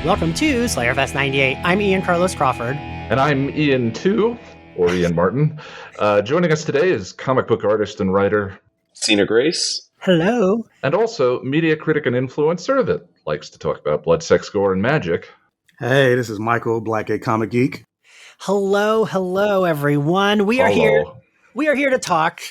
Welcome to Slayerfest 98. I'm Ian Carlos Crawford. And I'm Ian 2, or Ian Martin. Joining us today is comic book artist and writer Cena Grace. Hello. And also media critic and influencer that likes to talk about blood, sex, gore, and magic. Hey, this is Michael, Black A Comic Geek. Hello, everyone. We are here to talk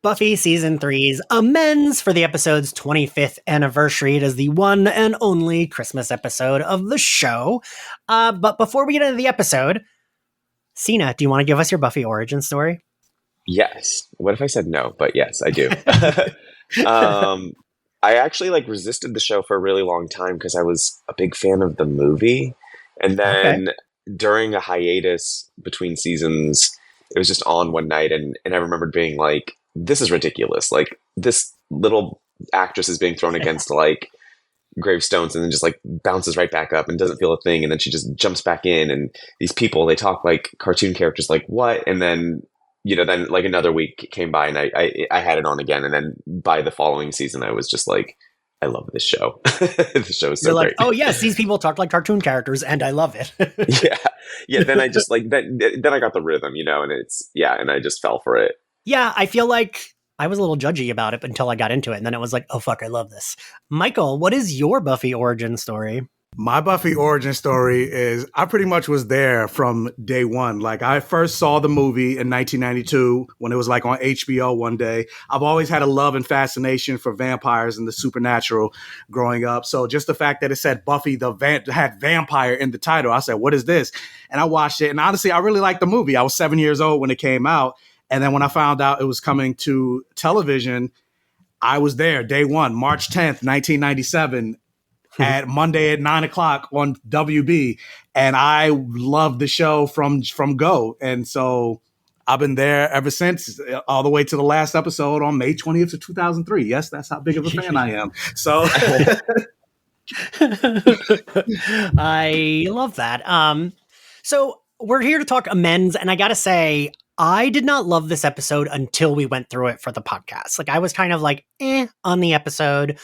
Buffy Season 3's Amends for the episode's 25th anniversary. It is the one and only Christmas episode of the show. But before we get into the episode, Cena, do you want to give us your Buffy origin story? Yes. What if I said no? But yes, I do. I actually resisted the show for a really long time because I was a big fan of the movie. And then during a hiatus between seasons, it was just on one night. And I remembered being like, this is ridiculous. Like, this little actress is being thrown against gravestones and then just bounces right back up and doesn't feel a thing. And then she just jumps back in. And these people, they talk like cartoon characters, like what? And then, then another week came by and I had it on again. And then by the following season, I was just like, I love this show. The show is so great. Oh yes, these people talk like cartoon characters and I love it. Yeah. Then I just then I got the rhythm, and and I just fell for it. Yeah, I feel like I was a little judgy about it until I got into it. And then it was like, oh, fuck, I love this. Michael, what is your Buffy origin story? My Buffy origin story is I pretty much was there from day one. I first saw the movie in 1992 when it was on HBO one day. I've always had a love and fascination for vampires and the supernatural growing up. So just the fact that it said Buffy had vampire in the title, I said, what is this? And I watched it. And honestly, I really liked the movie. I was 7 years old when it came out. And then when I found out it was coming to television, I was there day one, March 10th, 1997, at Monday at 9:00 on WB. And I loved the show from go. And so I've been there ever since, all the way to the last episode on May 20th of 2003. Yes, that's how big of a fan I am. So I love that. So we're here to talk Amends. And I got to say, I did not love this episode until we went through it for the podcast. I was kind of on the episode.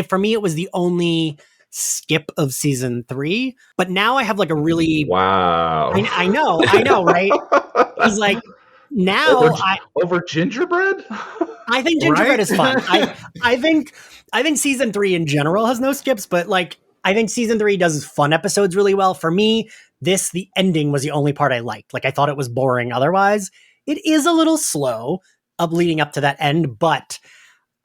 For me, it was the only skip of season 3. But now I have a really... Wow. I know, right? He's now... Over gingerbread? I think gingerbread is fun. I think season 3 in general has no skips, but I think season 3 does fun episodes really well. For me, the ending was the only part I liked. I thought it was boring otherwise. It is a little slow leading up to that end, but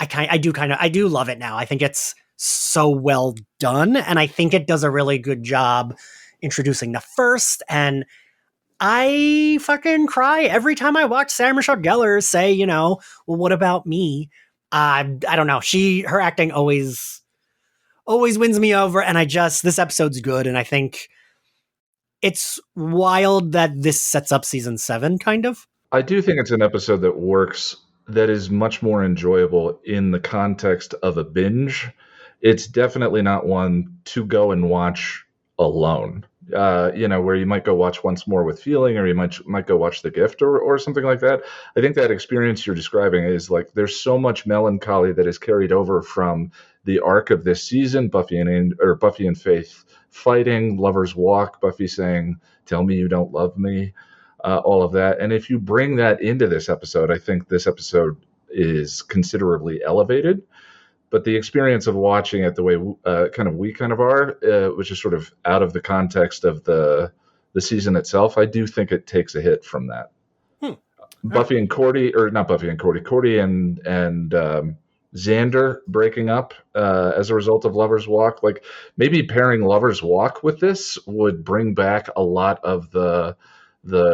I do love it now. I think it's so well done, and I think it does a really good job introducing the first, and I fucking cry every time I watch Sarah Michelle Gellar say, well, what about me? I don't know. Her acting always wins me over, and this episode's good, and I think it's wild that this sets up season 7, kind of. I do think it's an episode that works, that is much more enjoyable in the context of a binge. It's definitely not one to go and watch alone, where you might go watch once more with feeling, or you might go watch The Gift or something like that. I think that experience you're describing is there's so much melancholy that is carried over from the arc of this season, Buffy and Faith fighting, Lover's Walk, Buffy saying, tell me you don't love me, all of that. And if you bring that into this episode, I think this episode is considerably elevated. But the experience of watching it the way we are, which is sort of out of the context of the season itself, I do think it takes a hit from that. Buffy and Cordy, or not Buffy and Cordy, Cordy and Xander breaking up as a result of Lover's Walk. Maybe pairing Lover's Walk with this would bring back a lot of the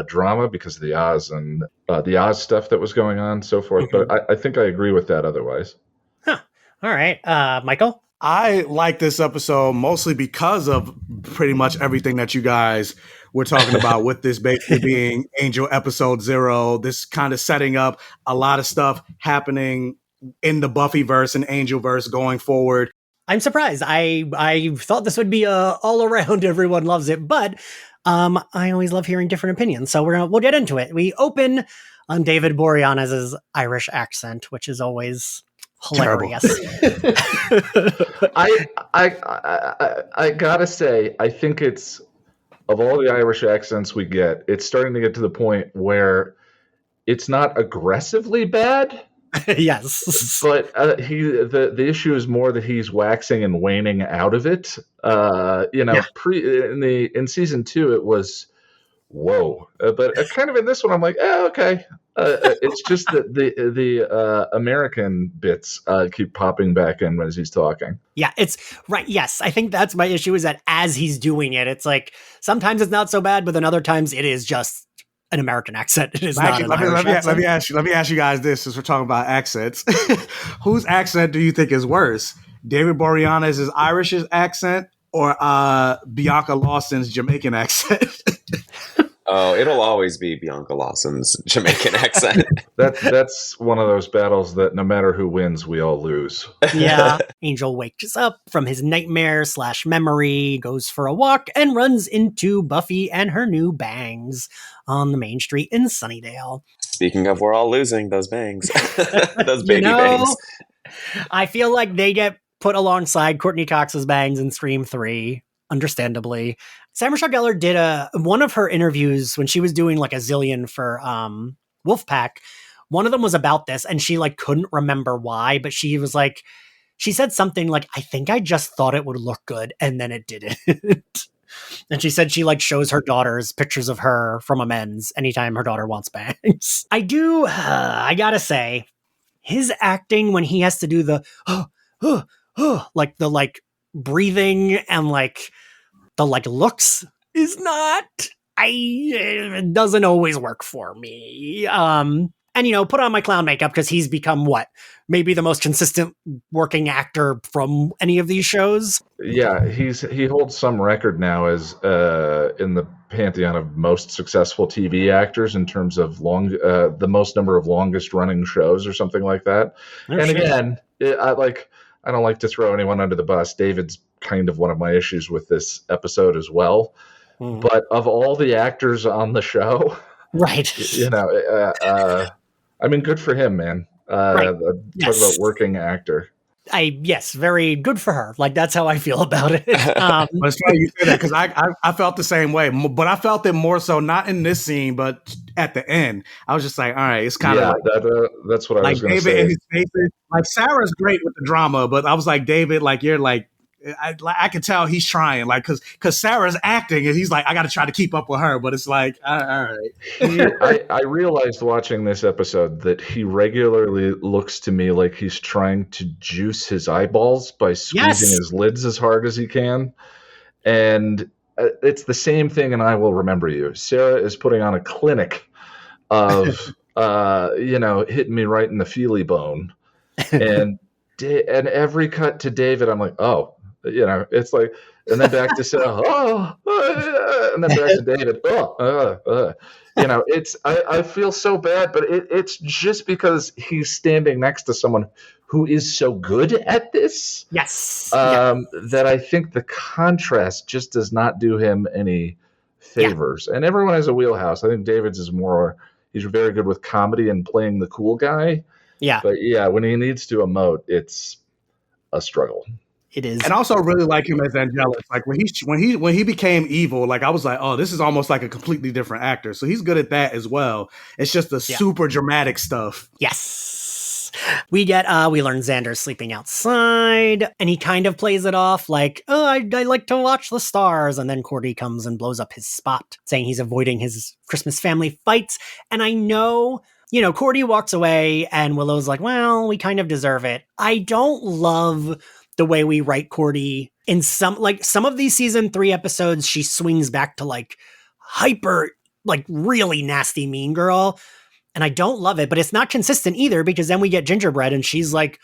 drama because of the Oz and the Oz stuff that was going on, so forth. But I think I agree with that otherwise. All right. Michael? I like this episode mostly because of pretty much everything that you guys were talking about, with this basically being Angel episode 0, this kind of setting up a lot of stuff happening in the Buffyverse and Angelverse going forward. I'm surprised. I thought this would be all around everyone loves it, but I always love hearing different opinions. So we'll get into it. We open on David Boreanaz's Irish accent, which is always hilarious. I gotta say, I think it's, of all the Irish accents we get, it's starting to get to the point where it's not aggressively bad. Yes, but the issue is more that he's waxing and waning out of it. In season 2 it was whoa, but kind of in this one I'm like, okay. It's just that the American bits keep popping back in as he's talking. Yeah, it's right. Yes, I think that's my issue, is that as he's doing it, it's like sometimes it's not so bad, but then other times it is just an American accent. It is not an Irish accent. Let me ask you guys this, since we're talking about accents. Whose accent do you think is worse? David Boreanaz's Irish accent or Bianca Lawson's Jamaican accent? Oh, it'll always be Bianca Lawson's Jamaican accent. That's one of those battles that no matter who wins, we all lose. Yeah. Angel wakes up from his nightmare/memory, goes for a walk, and runs into Buffy and her new bangs on the main street in Sunnydale. Speaking of, we're all losing those bangs. Those baby bangs. I feel like they get put alongside Courtney Cox's bangs in Scream 3, understandably. Sarah Michelle Gellar did one of her interviews when she was doing like a zillion for Wolfpack. One of them was about this, and she like couldn't remember why, but she was like, she said something like, I think I just thought it would look good, and then it didn't. And she said she like shows her daughters pictures of her from Amends anytime her daughter wants bangs. I gotta say, his acting when he has to do the like the like breathing and like the like looks is not, it doesn't always work for me. And put on my clown makeup because he's become maybe the most consistent working actor from any of these shows. Yeah, he holds some record now as in the pantheon of most successful TV actors in terms of the most number of longest running shows or something like that. Again, I don't like to throw anyone under the bus. David's kind of one of my issues with this episode as well. But of all the actors on the show, right? I mean, good for him, man. Right. Talk about working actor. Yes, very good for her. Like, that's how I feel about it. But it's funny you say that, because I felt the same way, but I felt it more so not in this scene, but at the end. I was just like, all right, it's kind of that's what I was going to say. David and his faces, like Sarah's great with the drama, but I was like, David, like you're like, I can tell he's trying, like, because Sarah's acting and he's like, I got to try to keep up with her, but it's like, all right. I realized watching this episode that he regularly looks to me like he's trying to juice his eyeballs by squeezing his lids as hard as he can. And it's the same thing in I Will Remember You. Sarah is putting on a clinic of, hitting me right in the feely bone. And every cut to David, I'm like, oh, it's like, and then back to Sarah, and then back to David, I feel so bad, but it's just because he's standing next to someone who is so good at this. Yes. That I think the contrast just does not do him any favors. And everyone has a wheelhouse. I think David's he's very good with comedy and playing the cool guy. Yeah. But when he needs to emote, it's a struggle. It is. And I also really like him as Angelus. Like when he became evil, like I was like, oh, this is almost like a completely different actor. So he's good at that as well. It's just the super dramatic stuff. Yes. We learn Xander's sleeping outside, and he kind of plays it off like, oh, I like to watch the stars. And then Cordy comes and blows up his spot, saying he's avoiding his Christmas family fights. And I know, Cordy walks away and Willow's like, well, we kind of deserve it. I don't love the way we write Cordy in some of these season 3 episodes. She swings back to like hyper, like really nasty mean girl. And I don't love it, but it's not consistent either, because then we get Gingerbread and she's like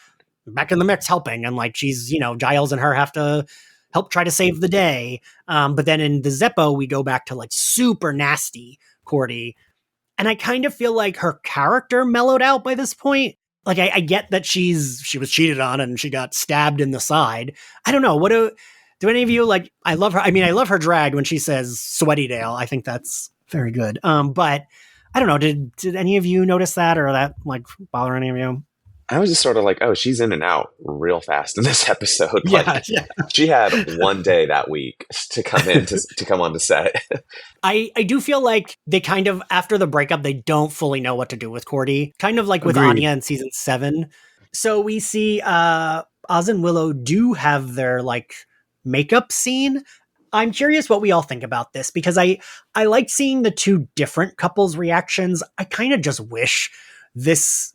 back in the mix helping. And like, she's, Giles and her have to help try to save the day. But then in the Zeppo, we go back to like super nasty Cordy. And I kind of feel like her character mellowed out by this point. Like, I get that she was cheated on and she got stabbed in the side. I don't know. What do any of you like? I love her. I mean, I love her drag when she says Sweaty Dale. I think that's very good. But I don't know. Did any of you notice that, or that like bother any of you? I was just sort of like, oh, she's in and out real fast in this episode. Yeah, yeah. She had one day that week to come in to come on the set. I do feel like they kind of, after the breakup, they don't fully know what to do with Cordy. Kind of like with Agreed. Anya in season 7. So we see Oz and Willow do have their like makeup scene. I'm curious what we all think about this, because I like seeing the two different couples' reactions. I kind of just wish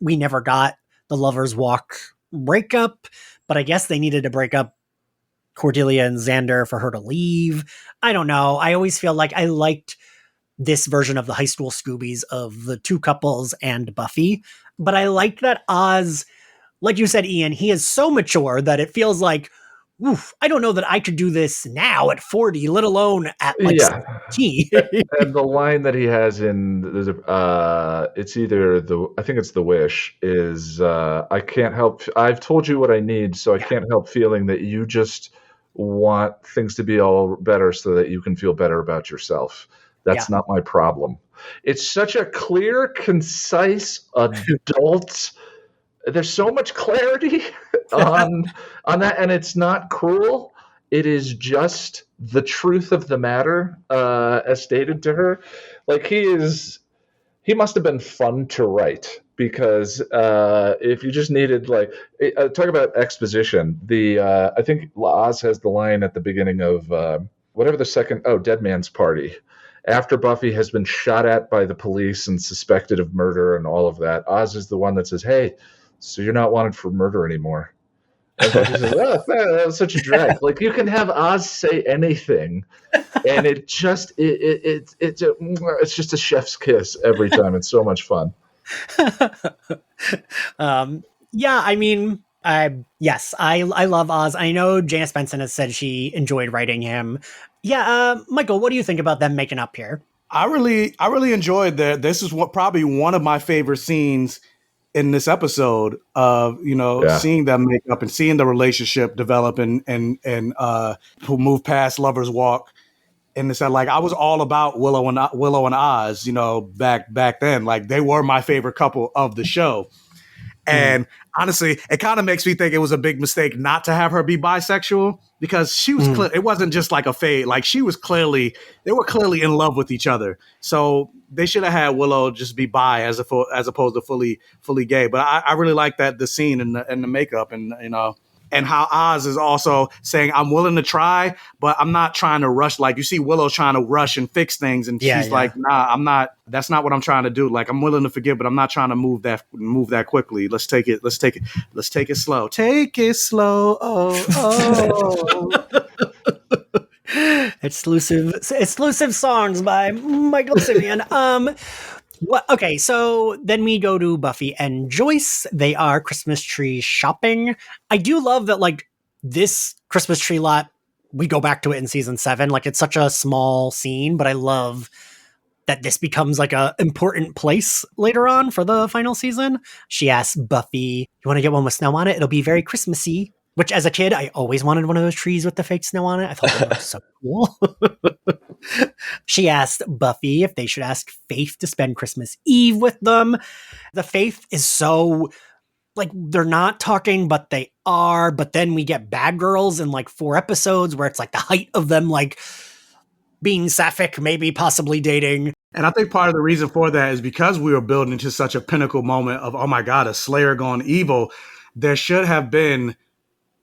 we never got the lovers walk breakup, but I guess they needed to break up Cordelia and Xander for her to leave. I don't know. I always feel like I liked this version of the high school Scoobies of the two couples and Buffy, but I liked that Oz, like you said, Ian, he is so mature that it feels like, oof, I don't know that I could do this now at 40, let alone at like 17. And the line that he has in it's either I think it's The Wish is I can't help, I've told you what I need, so I can't help feeling that you just want things to be all better so that you can feel better about yourself. That's not my problem. It's such a clear, concise, adult. There's so much clarity on that, and it's not cruel. It is just the truth of the matter, as stated to her. Like he must have been fun to write, because if you just needed talk about exposition, I think Oz has the line at the beginning of whatever the second Dead Man's Party. After Buffy has been shot at by the police and suspected of murder and all of that, Oz is the one that says, "Hey, so you're not wanted for murder anymore." And Buffy says, "Oh, that was such a drag." Like, you can have Oz say anything, and it's just a chef's kiss every time. It's so much fun. Yeah, I mean, yes, I love Oz. I know Janice Benson has said she enjoyed writing him. Yeah, Michael, what do you think about them making up here? I really enjoyed that. This is probably one of my favorite scenes in this episode of, seeing them make up and seeing the relationship develop and move past Lovers Walk. And it's like, I was all about Willow and Oz, back then. Like, they were my favorite couple of the show. And honestly, it kind of makes me think it was a big mistake not to have her be bisexual, because she was it wasn't just like a fade. Like, they were clearly in love with each other. So they should have had Willow just be bi as opposed to fully gay. But I really like the scene and the makeup, and and how Oz is also saying, I'm willing to try, but I'm not trying to rush. Like, you see Willow trying to rush and fix things, and she's like, nah, I'm not. That's not what I'm trying to do. Like, I'm willing to forgive, but I'm not trying to move that quickly. Let's take it slow. Take it slow. Oh. Exclusive songs by Michael Simeon. Okay, so then we go to Buffy and Joyce. They are Christmas tree shopping. I do love that, like, this Christmas tree lot, we go back to it in season 7. Like, it's such a small scene, but I love that this becomes like a important place later on for the final season. She asks Buffy, "You want to get one with snow on it? It'll be very Christmassy." Which, as a kid, I always wanted one of those trees with the fake snow on it. I thought they looked so cool. She asked Buffy if they should ask Faith to spend Christmas Eve with them. The Faith is so, like, they're not talking, but they are. But then we get Bad Girls in like 4 episodes where it's like the height of them, like, being sapphic, maybe possibly dating. And I think part of the reason for that is because we were building to such a pinnacle moment of, oh my God, a Slayer gone evil. There should have been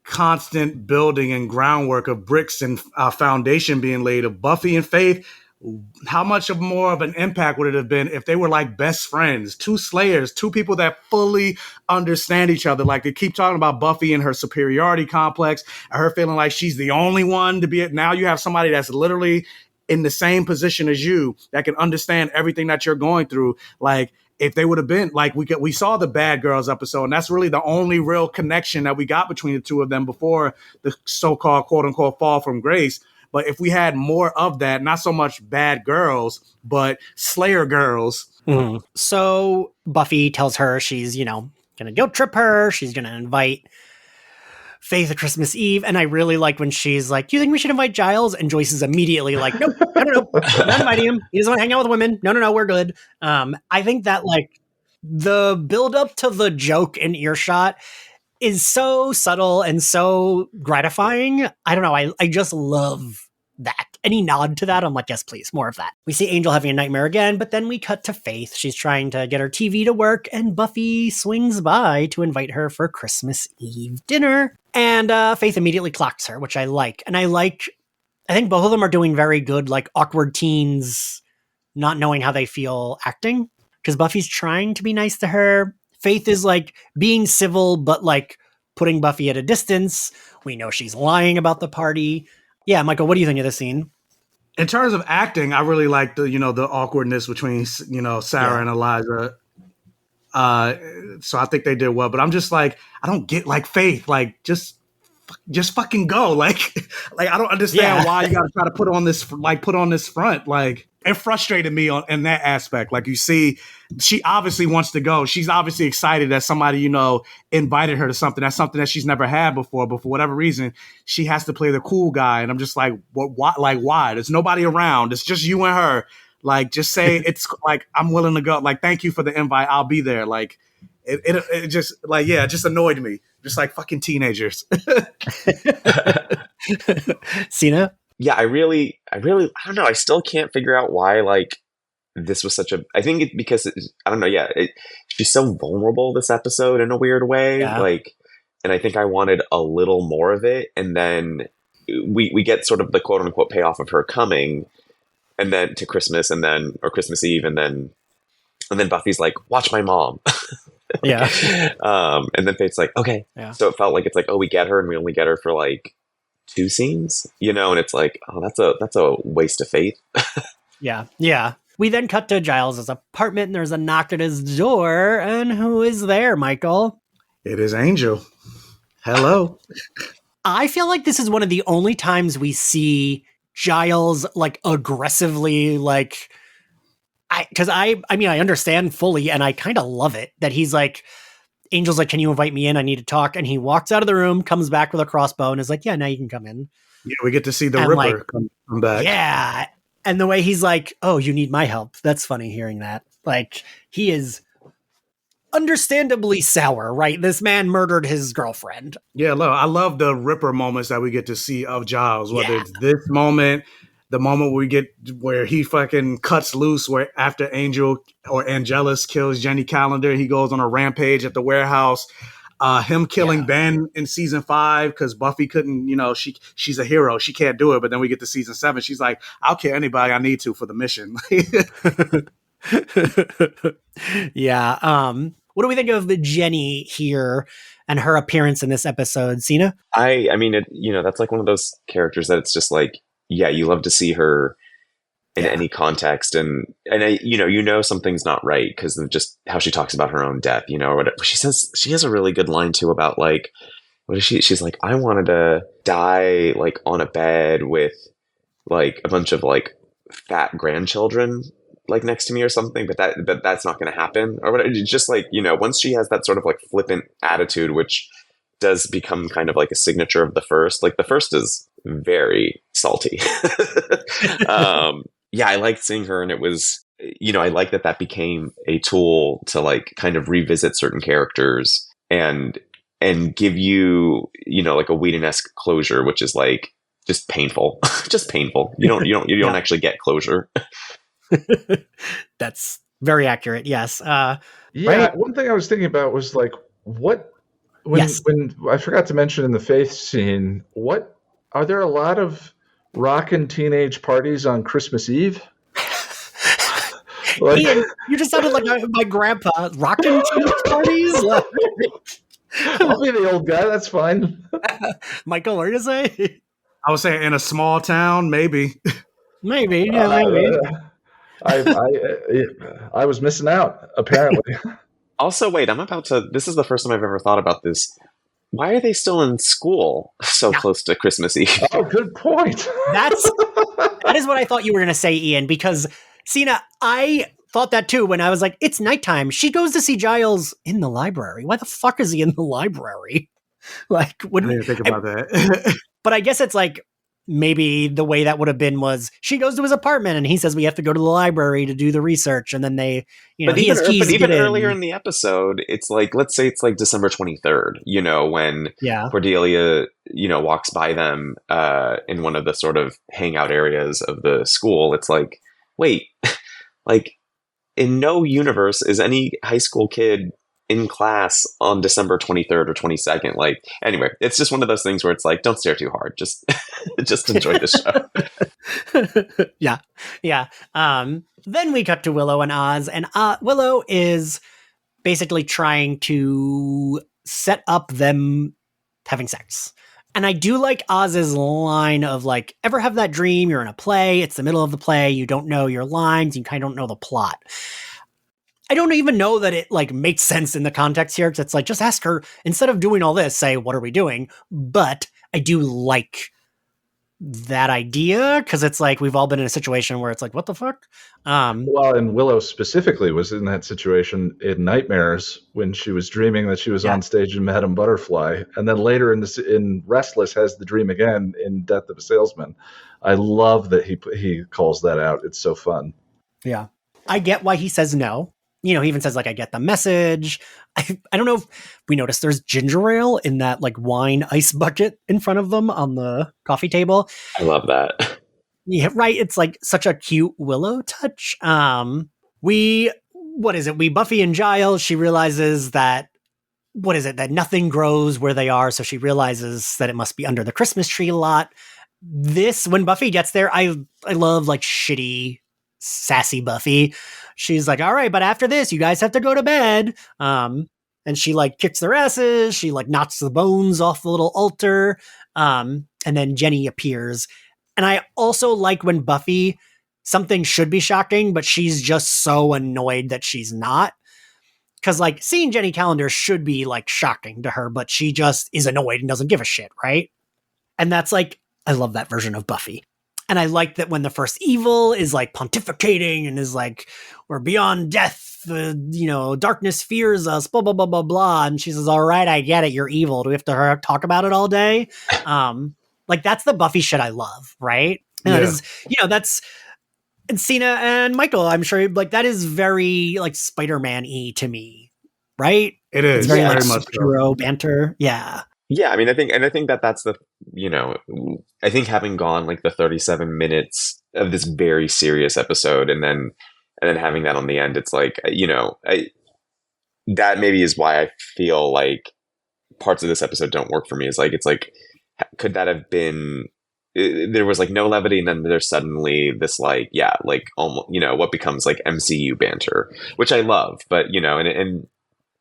constant building and groundwork of bricks and foundation being laid of Buffy and Faith. How much of more of an impact would it have been if they were like best friends, 2 Slayers, 2 people that fully understand each other? Like, they keep talking about Buffy and her superiority complex, and her feeling like she's the only one to be it. Now you have somebody that's literally in the same position as you that can understand everything that you're going through. Like, if they would have been like, we saw the Bad Girls episode, and that's really the only real connection that we got between the 2 of them before the so-called quote unquote fall from grace. But if we had more of that, not so much Bad Girls, but Slayer girls. Mm-hmm. So Buffy tells her she's, going to guilt trip her. She's going to invite Faith at Christmas Eve. And I really like when she's like, "Do you think we should invite Giles?" And Joyce is immediately like, "Nope, no, not inviting him. He doesn't want to hang out with women. No, we're good." I think that, like, the build up to the joke in earshot is so subtle and so gratifying. I don't know. I just love that. Any nod to that, I'm like, yes, please, more of that. We see Angel having a nightmare again, but then we cut to Faith. She's trying to get her TV to work, and Buffy swings by to invite her for Christmas Eve dinner. And Faith immediately clocks her, which I like. And I think both of them are doing very good, like awkward teens, not knowing how they feel acting. Because Buffy's trying to be nice to her. Faith is like being civil, but like putting Buffy at a distance. We know she's lying about the party. Yeah, Michael, what do you think of this scene? In terms of acting, I really like the awkwardness between Sarah and Eliza. So I think they did well. But I'm just like, I don't get like Faith, like just fucking go, like I don't understand why you got to try to put on this front, like it frustrated me in that aspect. Like you see, she obviously wants to go. She's obviously excited that somebody invited her to something. That's something that she's never had before. But for whatever reason, she has to play the cool guy. And I'm just like, what? Why? There's nobody around. It's just you and her. Like, just say it's like I'm willing to go. Like, thank you for the invite. I'll be there. like. It just it just annoyed me. Just like fucking teenagers. Cena? Yeah, I don't know. I still can't figure out why like this was such a. I think it's because I don't know. Yeah, she's so vulnerable this episode in a weird way. Yeah. Like, and I think I wanted a little more of it, and then we get sort of the quote unquote payoff of her coming, and then to Christmas, and then or Christmas Eve, and then Buffy's like, "Watch my mom." Yeah. And then Faith's like, okay. Yeah. So it felt like it's like, oh, we get her and we only get her for like 2 scenes, and it's like, oh, that's a waste of Faith. Yeah. Yeah. We then cut to Giles' apartment and there's a knock at his door. And who is there, Michael? It is Angel. Hello. I feel like this is one of the only times we see Giles like aggressively like because I understand fully and I kind of love it that he's like, Angel's like, can you invite me in? I need to talk. And he walks out of the room, comes back with a crossbow and is like, yeah, now you can come in. Yeah, we get to see the Ripper come back. Yeah. And the way he's like, oh, you need my help. That's funny hearing that. Like, he is understandably sour, right? This man murdered his girlfriend. Yeah, look, I love the Ripper moments that we get to see of Giles, whether it's this moment, the moment where he fucking cuts loose, where after Angel or Angelus kills Jenny Calendar, he goes on a rampage at the warehouse. Him killing Ben in season 5 because Buffy couldn't, she's a hero. She can't do it. But then we get to season 7. She's like, I'll kill anybody I need to for the mission. Yeah. What do we think of Jenny here and her appearance in this episode, Cena? I mean, that's like one of those characters that it's just like, yeah, you love to see her in any context, and something's not right because of just how she talks about her own death, or whatever. She says she has a really good line too about like, what is she? She's like, I wanted to die like on a bed with like a bunch of like fat grandchildren like next to me or something, but that's not going to happen or whatever. It's just like, once she has that sort of like flippant attitude, which does become kind of like a signature of the first. Like the first is very salty. I liked seeing her, and it was, I like that became a tool to like kind of revisit certain characters and give you, like a Whedon-esque closure, which is like just painful, just painful. You don't actually get closure. That's very accurate. Yes. Right? One thing I was thinking about was like, when I forgot to mention in the Faith scene, are there a lot of rockin' teenage parties on Christmas Eve? Like, Ian, you just sounded like my grandpa. Rockin' teenage parties? I'll be the old guy. That's fine. Michael, what are you say? I was saying in a small town, maybe. Maybe. Maybe. I was missing out, apparently. Also, wait, this is the first time I've ever thought about this. Why are they still in school so close to Christmas Eve? Oh, good point. That is what I thought you were going to say, Ian, because Cena, I thought that too when I was like, it's nighttime. She goes to see Giles in the library. Why the fuck is he in the library? Like, I didn't think about that. But I guess it's like maybe the way that would have been was she goes to his apartment and he says we have to go to the library to do the research, and then they, he has keys. But even earlier in the episode, it's like, let's say it's like December 23rd, when Cordelia, walks by them in one of the sort of hangout areas of the school. It's like, wait, like in no universe is any high school kid in class on December 23rd or 22nd. Like, anyway, it's just one of those things where it's like, don't stare too hard. Just enjoy the show. Yeah. Then we cut to Willow and Oz, and Willow is basically trying to set up them having sex. And I do like Oz's line of like, ever have that dream? You're in a play. It's the middle of the play. You don't know your lines. You kind of don't know the plot. I don't even know that it like makes sense in the context here. Cause it's like, just ask her, instead of doing all this, say, what are we doing? But I do like that idea. Cause it's like, we've all been in a situation where it's like, what the fuck? Well, and Willow specifically was in that situation in Nightmares when she was dreaming that she was on stage in Madame Butterfly. And then later in Restless has the dream again in Death of a Salesman. I love that he calls that out. It's so fun. Yeah. I get why he says no. He even says, like, I get the message. I don't know if we noticed there's ginger ale in that, like, wine ice bucket in front of them on the coffee table. I love that. Yeah, right. It's, like, such a cute Willow touch. We Buffy and Giles, she realizes that, that nothing grows where they are, so she realizes that it must be under the Christmas tree a lot. When Buffy gets there, I love, like, shitty, sassy Buffy. She's like, all right, but after this, you guys have to go to bed. And she like kicks their asses. She like knocks the bones off the little altar. And then Jenny appears. And I also like when Buffy, something should be shocking, but she's just so annoyed that she's not. Cause like seeing Jenny Calendar should be like shocking to her, but she just is annoyed and doesn't give a shit. Right. And that's like, I love that version of Buffy. And I like that when the first evil is like pontificating and is like, we're beyond death, darkness fears us, blah, blah, blah, blah, blah. And she says, all right, I get it. You're evil. Do we have to talk about it all day? Like that's the Buffy shit I love. Right. And that is, that's, and Cena and Michael, I'm sure like that is very like Spider-Man-y to me. Right. It is. It's very, very much superhero banter. Yeah. Yeah, I mean, I think that's the, I think having gone like the 37 minutes of this very serious episode and then having that on the end, it's like, that maybe is why I feel like parts of this episode don't work for me. It's like, could that have been, there was like no levity and then there's suddenly this like, like almost, what becomes like MCU banter, which I love, but,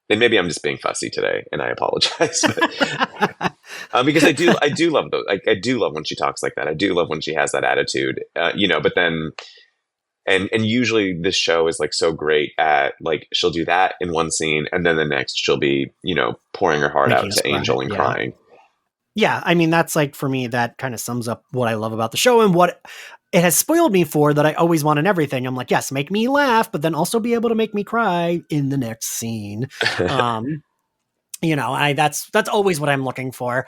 and maybe I'm just being fussy today, and I apologize. But, because I do love those. I do love when she talks like that. I do love when she has that attitude. But then, and usually this show is like so great at like she'll do that in one scene, and then the next she'll be pouring her heart out to Angel and crying. Yeah, I mean that's like for me that kind of sums up what I love about the show and what it has spoiled me for that I always want in everything. I'm like, yes, make me laugh, but then also be able to make me cry in the next scene. That's always what I'm looking for.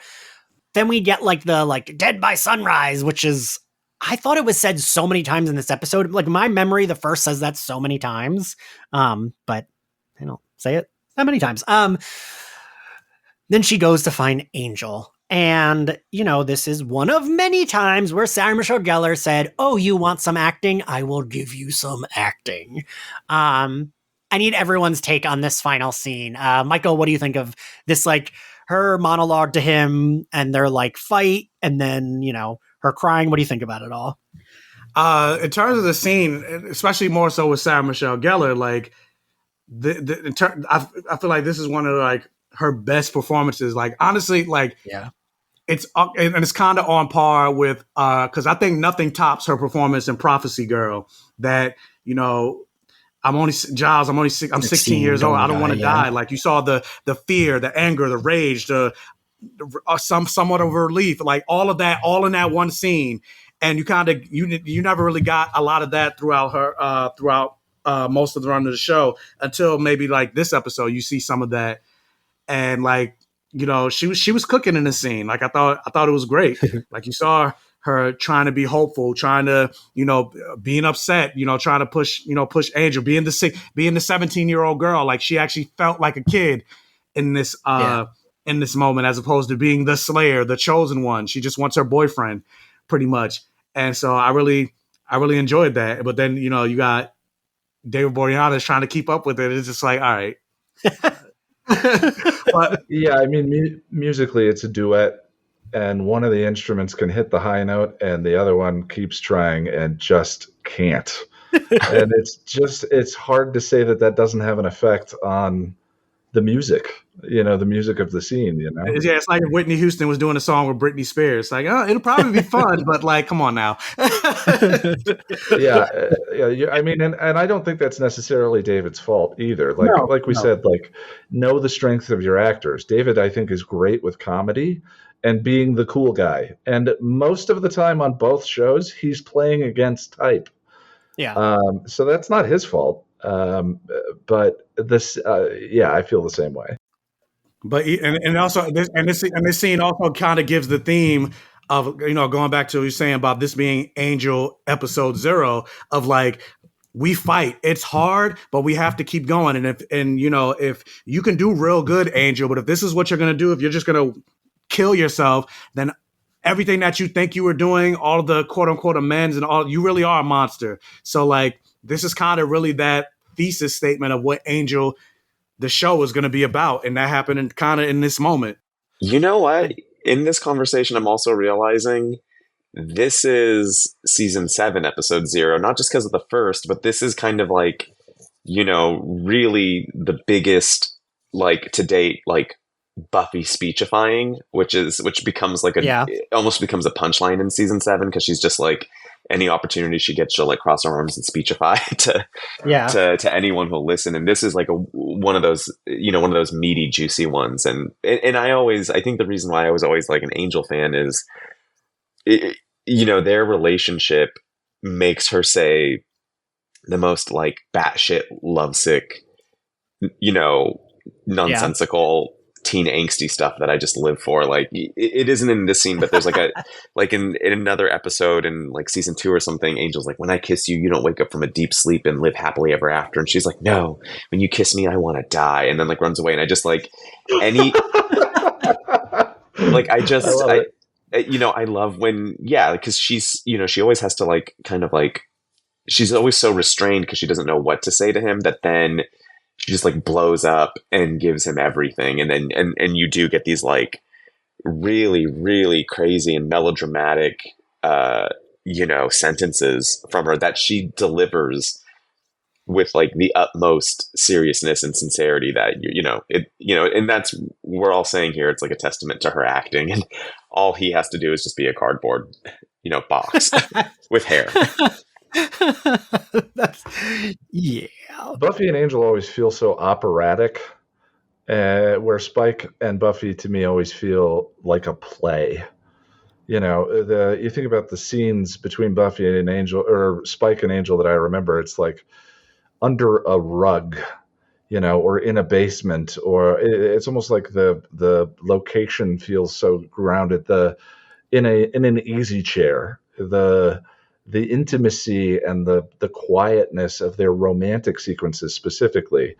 Then we get like the Dead by Sunrise, which is, I thought it was said so many times in this episode. Like my memory, the first says that so many times. But I don't say it that many times. Then she goes to find Angel. And, this is one of many times where Sarah Michelle Gellar said, oh, you want some acting? I will give you some acting. I need everyone's take on this final scene. Michael, what do you think of this, like, her monologue to him and their, like, fight and then, her crying? What do you think about it all? In terms of the scene, especially more so with Sarah Michelle Gellar, like, I feel like this is one of, like, her best performances. Like, honestly, like... yeah. It's kind of on par with because I think nothing tops her performance in Prophecy Girl. That I'm 16 years old. I don't want to die. Like you saw the fear, the anger, the rage, somewhat of relief, like all of that, all in that one scene. And you never really got a lot of that throughout most of the run of the show until maybe like this episode. You see some of that, and like. She was cooking in the scene. Like I thought it was great. Like you saw her trying to be hopeful, trying to, being upset, trying to push Angel, being the 17-year-old girl. Like, she actually felt like a kid in this in this moment, as opposed to being the Slayer, the chosen one. She just wants her boyfriend, pretty much. And so I really enjoyed that. But then, you got David Boreanaz trying to keep up with it. It's just like, all right. But yeah, I mean, musically, it's a duet, and one of the instruments can hit the high note, and the other one keeps trying and just can't. And it's hard to say that doesn't have an effect on the music, the music of the scene, Yeah, it's like if Whitney Houston was doing a song with Britney Spears. Like, oh, it'll probably be fun, but like, come on now. Yeah. I mean, and I don't think that's necessarily David's fault either. Like we said, like, know the strength of your actors. David, I think, is great with comedy and being the cool guy. And most of the time on both shows, he's playing against type. Yeah. So that's not his fault. But this, I feel the same way. But this scene also kind of gives the theme of, going back to what you're saying about this being Angel episode 0, of like, we fight. It's hard, but we have to keep going. And if you can do real good, Angel, but if this is what you're going to do, if you're just going to kill yourself, then everything that you think you were doing, all the quote unquote amends and all, you really are a monster. So like, this is kind of really that thesis statement of what Angel, the show, is going to be about. And that happened kind of in this moment. You know what? In this conversation, I'm also realizing this is season 7, episode 0, not just because of the first, but this is kind of like, really the biggest, like, to date, like, Buffy speechifying, which becomes like it almost becomes a punchline in season 7, because she's just like, any opportunity she gets, she'll like cross her arms and speechify to anyone who'll listen. And this is like one of those, one of those meaty, juicy ones. And I think the reason why I was always like an Angel fan is, their relationship makes her say the most like batshit lovesick, nonsensical teen angsty stuff that I just live for. Like, it isn't in this scene, but there's like a like in another episode in like season 2 or something, Angel's like, when I kiss you, you don't wake up from a deep sleep and live happily ever after. And she's like, no, when you kiss me, I want to die. And then like runs away. And I just like any like I love when, because she's, she always has to like kind of like, she's always so restrained because she doesn't know what to say to him, that then she just like blows up and gives him everything. And then, and you do get these like really, really crazy and melodramatic, sentences from her that she delivers with like the utmost seriousness and sincerity that, and that's, we're all saying here, it's like a testament to her acting, and all he has to do is just be a cardboard, box with hair. Buffy and Angel always feel so operatic, where Spike and Buffy to me always feel like a play. You think about the scenes between Buffy and Angel, or Spike and Angel, that I remember, it's like under a rug, or in a basement, or it's almost like the location feels so grounded. In an easy chair, the intimacy and the quietness of their romantic sequences specifically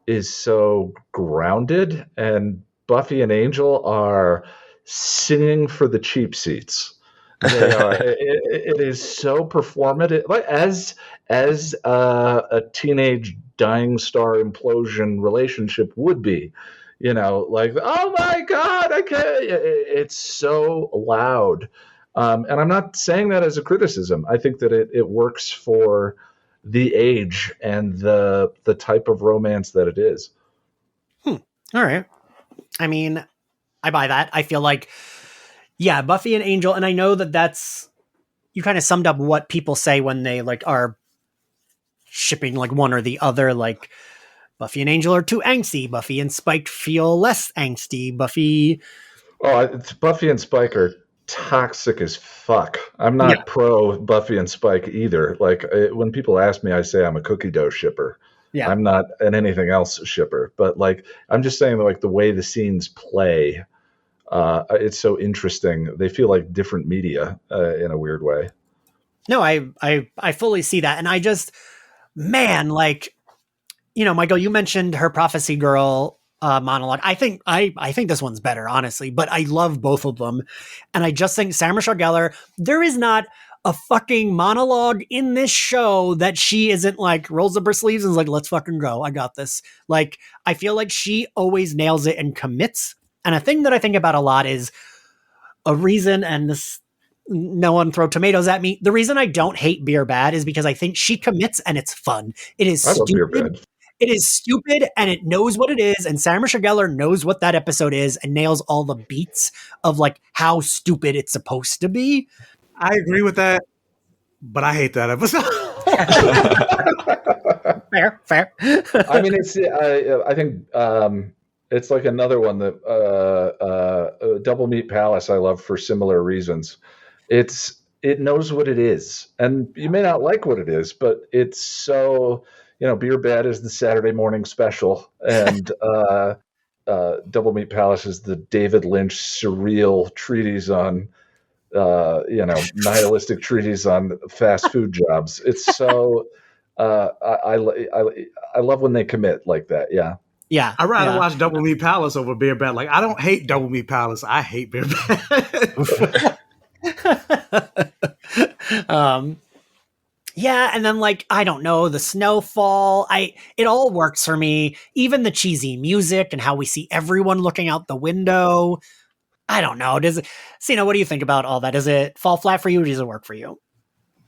is so grounded, and Buffy and Angel are singing for the cheap seats. They are. It is so performative, like as a teenage dying star implosion relationship would be. Like, oh my God, I can't. It's so loud. And I'm not saying that as a criticism. I think that it works for the age and the type of romance that it is. All right. I mean, I buy that. I feel like, Buffy and Angel, and I know that's, you kind of summed up what people say when they like are shipping like one or the other. Like, Buffy and Angel are too angsty. Buffy and Spike feel less angsty. Buffy and Spike are toxic as fuck. I'm not pro Buffy and Spike either. Like, when people ask me, I say I'm a cookie dough shipper. Yeah. I'm not an anything else shipper. But like, I'm just saying, like, the way the scenes play It's so interesting. They feel like different media in a weird way. No, I fully see that. And I just, man, like, Michael, you mentioned her Prophecy Girl monologue. I think this one's better, honestly, but I love both of them. And I just think Sarah Michelle Gellar, there is not a fucking monologue in this show that she isn't like rolls up her sleeves and is like, let's fucking go. I got this. Like, I feel like she always nails it and commits. And a thing that I think about a lot is a reason, and this, no one throw tomatoes at me. The reason I don't hate Beer Bad is because I think she commits and it's fun. It is stupid. It is stupid and it knows what it is. And Sarah Michelle Gellar knows what that episode is and nails all the beats of like how stupid it's supposed to be. I agree with that, but I hate that episode. Fair. I mean, I think it's like another one that Double Meat Palace I love for similar reasons. It knows what it is, and you may not like what it is, but it's so, Beer Bad is the Saturday morning special, and Double Meat Palace is the David Lynch surreal treatise on nihilistic treatise on fast food jobs. It's so I love when they commit like that. Yeah. I'd rather watch Double Meat Palace over Beer Bad. Like, I don't hate Double Meat Palace. I hate Beer Bad. Yeah, and then like, I don't know, the snowfall, it all works for me. Even the cheesy music and how we see everyone looking out the window. I don't know. Sina, what do you think about all that? Does it fall flat for you or does it work for you?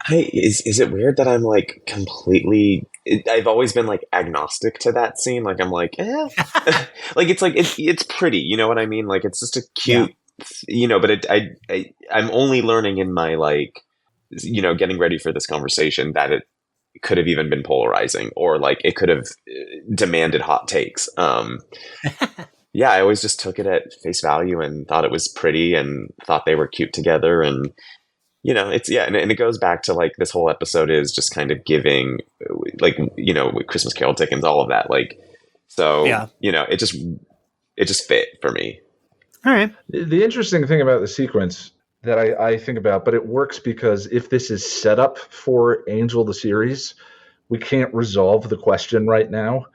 Is it weird that I'm like completely? I've always been like agnostic to that scene. Like I'm like, like it's pretty. You know what I mean? Like it's just a cute, But I'm only learning in my like, getting ready for this conversation that it could have even been polarizing, or like it could have demanded hot takes. Yeah, I always just took it at face value and thought it was pretty and thought they were cute together. And, and it goes back to like this whole episode is just kind of giving like, Christmas Carol Dickens, all of that. Like, so, it just fit for me. All right. The interesting thing about the sequence that I think about, but it works because if this is set up for Angel the series, we can't resolve the question right now,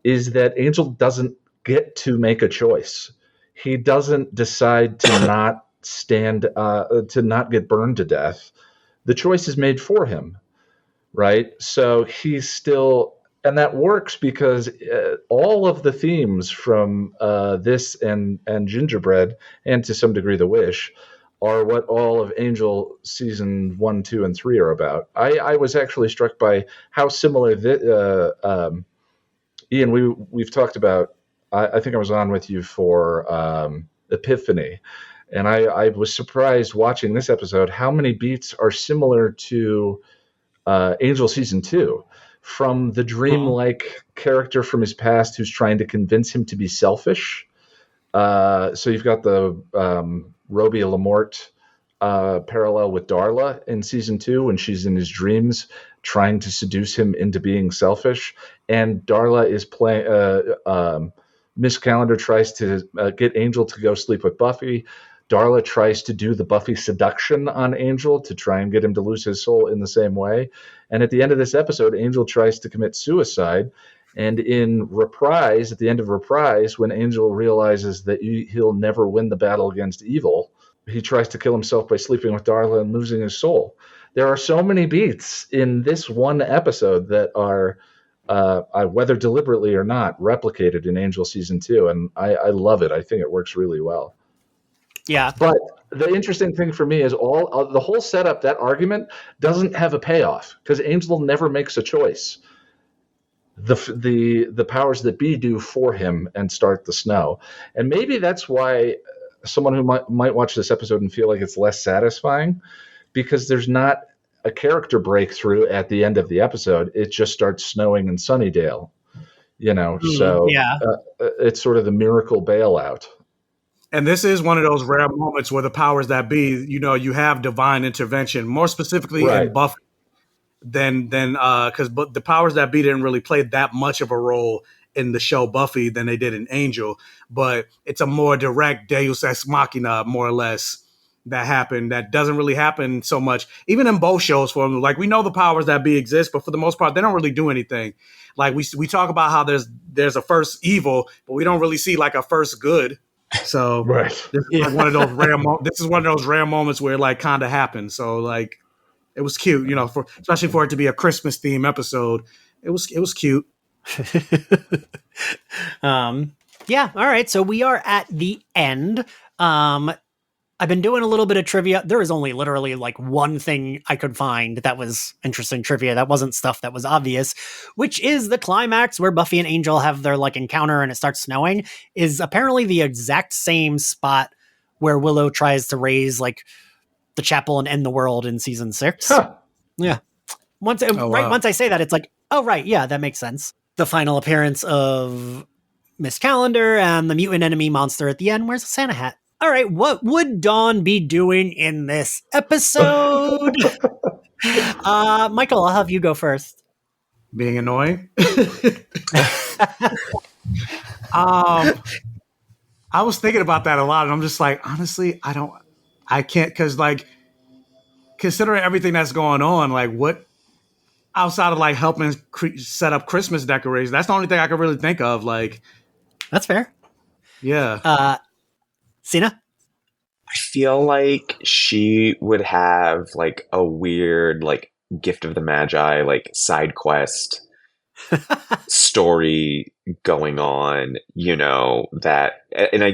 is that Angel doesn't get to make a choice. He doesn't decide to not to not get burned to death. The choice is made for him, right? So he's still, and that works because all of the themes from this and Gingerbread, and to some degree The Wish, are what all of Angel season 1, 2, and 3 are about. I was actually struck by how similar Ian, we've talked about, I think I was on with you for Epiphany, and I was surprised watching this episode how many beats are similar to Angel season 2, from the dreamlike character from his past who's trying to convince him to be selfish. So you've got the Roby Lamort parallel with Darla in season 2 when she's in his dreams trying to seduce him into being selfish, and Darla is playing. Miss Calendar tries to get Angel to go sleep with Buffy. Darla tries to do the Buffy seduction on Angel to try and get him to lose his soul in the same way. And at the end of this episode, Angel tries to commit suicide. And in Reprise, at the end of Reprise, when Angel realizes that he'll never win the battle against evil, he tries to kill himself by sleeping with Darla and losing his soul. There are so many beats in this one episode that are, whether deliberately or not, replicated in Angel season 2, and I love it. I think it works really well. Yeah. But the interesting thing for me is the whole setup, that argument doesn't have a payoff because Angel never makes a choice. The powers that be do for him and start the snow, and maybe that's why someone who might watch this episode and feel like it's less satisfying, because there's not a character breakthrough at the end of the episode. It just starts snowing in Sunnydale, so it's sort of the miracle bailout. And this is one of those rare moments where the powers that be, you have divine intervention, more specifically in Buffy, than because the powers that be didn't really play that much of a role in the show Buffy than they did in Angel, but it's a more direct Deus Ex Machina, more or less, that happened that doesn't really happen so much, even in both shows. For them, like, we know the powers that be exist, but for the most part, they don't really do anything. Like, we talk about how there's a first evil, but we don't really see like a first good. So Right. this is like one of those rare. This is one of those rare moments where it like kind of happened. So like, it was cute, you know, especially for it to be a Christmas theme episode. It was cute. Yeah. All right. So we are at the end. I've been doing a little bit of trivia. There is only literally like one thing I could find that was interesting trivia. That wasn't stuff that was obvious, which is the climax where Buffy and Angel have their like encounter and it starts snowing is apparently the exact same spot where Willow tries to raise like the chapel and end the world in season 6. Huh. Yeah. Once I say that, it's like, oh, right. Yeah, that makes sense. The final appearance of Miss Calendar and the mutant enemy monster at the end wears a Santa hat. All right, what would Dawn be doing in this episode? Michael, I'll have you go first. Being annoying. I was thinking about that a lot, and I'm just like, honestly, I can't, because like, considering everything that's going on, like, what outside of like helping set up Christmas decorations, that's the only thing I can really think of. Like, that's fair. Yeah. Cena? I feel like she would have like a weird like Gift of the Magi like side quest story going on, you know, that and I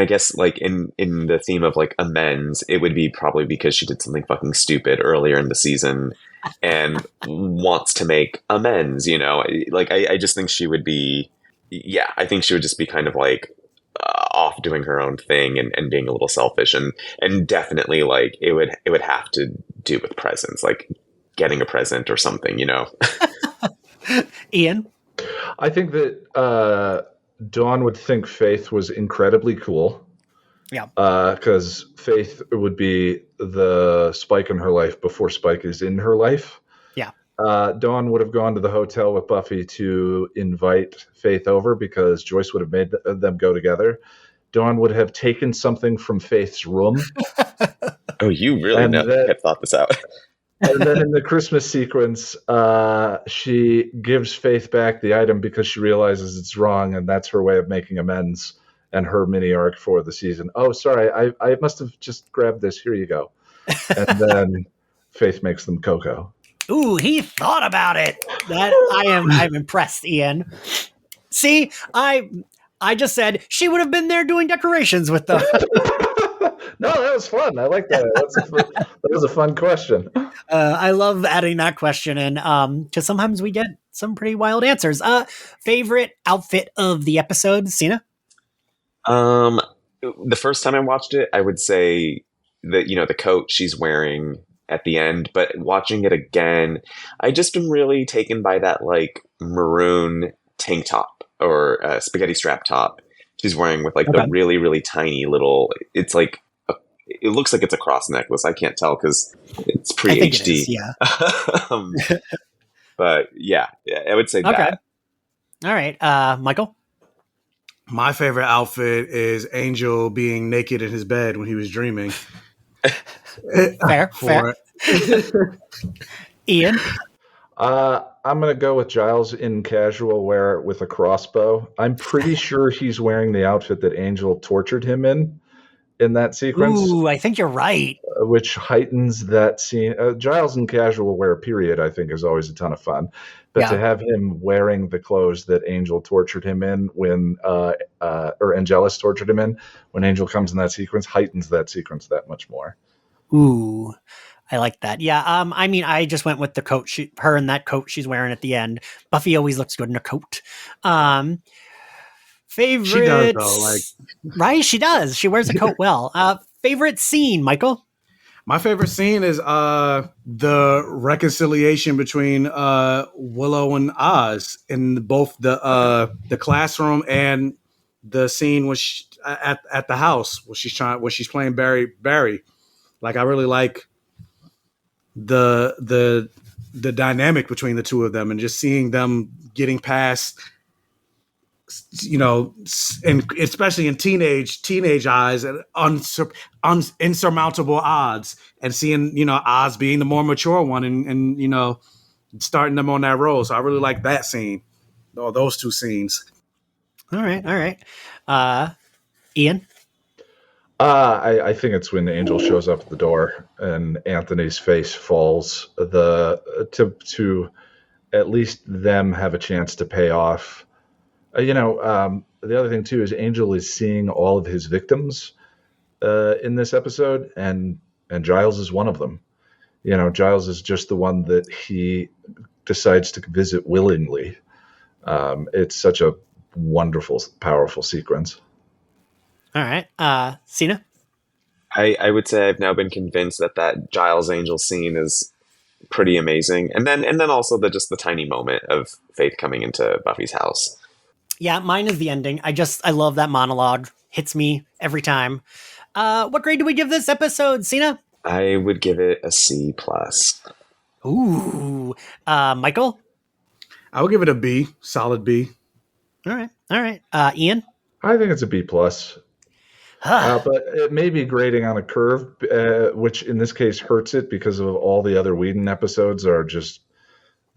guess like in the theme of like Amends, it would be probably because she did something fucking stupid earlier in the season and wants to make amends, you know. Like I just think she would be, yeah, I think she would just be kind of like off doing her own thing and being a little selfish, and definitely like it would have to do with presents, like getting a present or something, you know. Ian? I think that Dawn would think Faith was incredibly cool. Yeah. Because Faith would be the Spike in her life before Spike is in her life. Yeah. Dawn would have gone to the hotel with Buffy to invite Faith over because Joyce would have made them go together. Dawn would have taken something from Faith's room. Oh, you really have thought this out. And then in the Christmas sequence, she gives Faith back the item because she realizes it's wrong, and that's her way of making amends and her mini arc for the season. Oh, sorry, I must have just grabbed this. Here you go. And then Faith makes them cocoa. Ooh, he thought about it. I'm impressed, Ian. See, I just said she would have been there doing decorations with them. No, that was fun. I like that. That was a fun question. I love adding that question in because sometimes we get some pretty wild answers. Favorite outfit of the episode, Cena? The first time I watched it, I would say that, you know, the coat she's wearing at the end, but watching it again, I just am really taken by that like maroon tank top or spaghetti strap top she's wearing with like the really, really tiny little, it's like, it looks like it's a cross necklace. I can't tell because it's pre-HD. Yeah. But yeah, I would say that. All right. Michael? My favorite outfit is Angel being naked in his bed when he was dreaming. Fair. Ian? I'm going to go with Giles in casual wear with a crossbow. I'm pretty sure he's wearing the outfit that Angel tortured him in that sequence. Ooh, I think you're right. Which heightens that scene. Giles in casual wear, period, I think is always a ton of fun. But to have him wearing the clothes that Angel tortured him in when, or Angelus tortured him in, when Angel comes in that sequence, heightens that sequence that much more. Ooh, I like that. Yeah. I mean, I just went with the coat. Her in that coat she's wearing at the end. Buffy always looks good in a coat. Favorite? She does though, right? She does. She wears a coat well. Favorite scene, Michael? My favorite scene is the reconciliation between Willow and Oz in both the classroom and the scene when at the house where she's playing Barry. Like, I really like the dynamic between the two of them and just seeing them getting past you know, and especially in teenage eyes, insurmountable odds, and seeing, you know, Oz being the more mature one, and you know, starting them on that role. So I really like that scene, or those two scenes. All right. Ian? I think it's when Angel shows up at the door and Anthony's face falls. To at least them have a chance to pay off. The other thing too is Angel is seeing all of his victims in this episode, and Giles is one of them. You know, Giles is just the one that he decides to visit willingly. It's such a wonderful, powerful sequence. All right. Cena? I would say I've now been convinced that Giles Angel scene is pretty amazing, and then also the tiny moment of Faith coming into Buffy's house. Yeah, mine is the ending. I love that monologue. Hits me every time. What grade do we give this episode, Cena? I would give it a C+. Ooh. Michael? I would give it a B, solid B. All right. Ian? I think it's a B+. But it may be grading on a curve, which in this case hurts it because of all the other Whedon episodes are just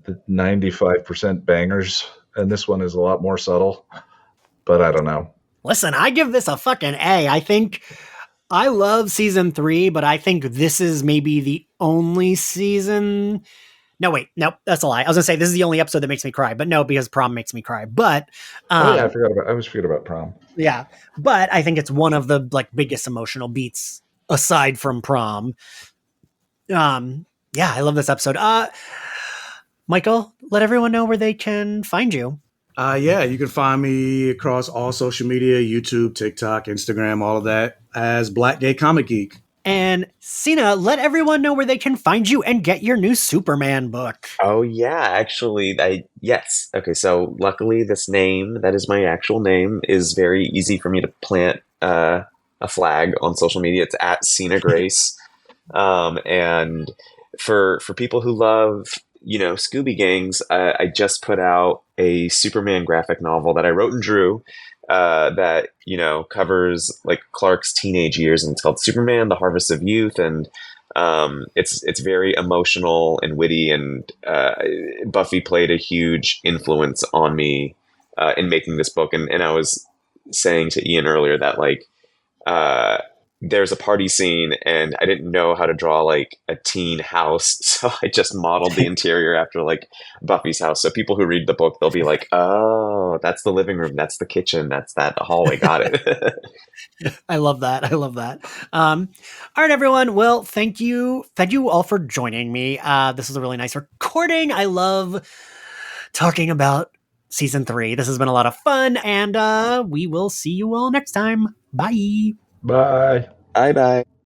the 95% bangers, and this one is a lot more subtle. But I don't know. Listen, I give this a fucking A. I think I love season 3, but I think this is maybe the only season. No, wait, no, that's a lie. I was gonna say this is the only episode that makes me cry, but no, because Prom makes me cry. But I always forget about Prom. Yeah, but I think it's one of the biggest emotional beats aside from Prom. Yeah, I love this episode. Michael, let everyone know where they can find you. Yeah, you can find me across all social media, YouTube, TikTok, Instagram, all of that, as Black Gay Comic Geek. And Cena, let everyone know where they can find you and get your new Superman book. Oh yeah, actually, yes. Okay, so luckily this name, that is my actual name, is very easy for me to plant a flag on social media. It's at Cena Grace. And for people who love, you know, Scooby Gangs, I just put out a Superman graphic novel that I wrote and drew that, you know, covers like Clark's teenage years, and it's called Superman: The Harvest of Youth, and it's very emotional and witty, and Buffy played a huge influence on me in making this book, and I was saying to Ian earlier that there's a party scene and I didn't know how to draw like a teen house, so I just modeled the interior after like Buffy's house. So people who read the book, they'll be like, oh, that's the living room, that's the kitchen, that's the hallway, got it. I love that. All right, everyone. Well, thank you all for joining me. This was a really nice recording. I love talking about season 3. This has been a lot of fun, and we will see you all next time. Bye. Bye. Bye.